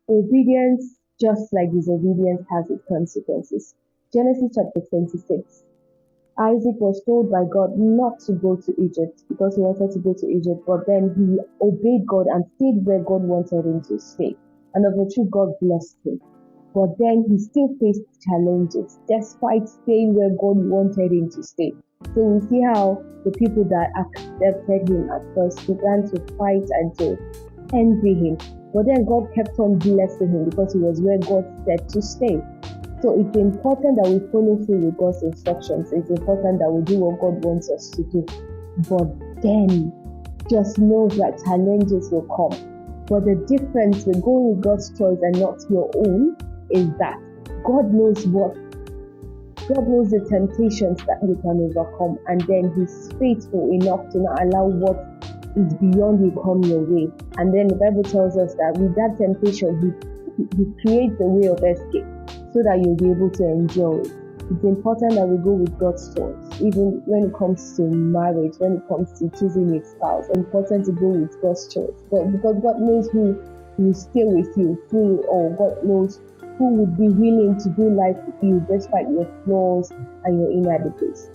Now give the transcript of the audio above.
Obedience, just like disobedience, has its consequences. Genesis chapter 26. Isaac was told by God not to go to Egypt because he wanted to go to Egypt, but then he obeyed God and stayed where God wanted him to stay. And of the truth, God blessed him. But then he still faced challenges despite staying where God wanted him to stay. So we see how the people that accepted him at first began to fight and to envy him. But then God kept on blessing him because he was where God said to stay. So it's important that we follow through with God's instructions. It's important that we do what God wants us to do. But then just know that challenges will come. But the difference with going with God's choice and not your own is that God knows the temptations that you can overcome, and then He's faithful enough to not allow what is beyond you come your way. And then the Bible tells us that with that temptation, He creates a way of escape so that you'll be able to enjoy it. It's important that we go with God's choice, even when it comes to marriage, when it comes to choosing a spouse. It's important to go with God's choice, but because God knows who will stay with you through, or God knows who would be willing to do life with you despite your flaws and your inadequacies.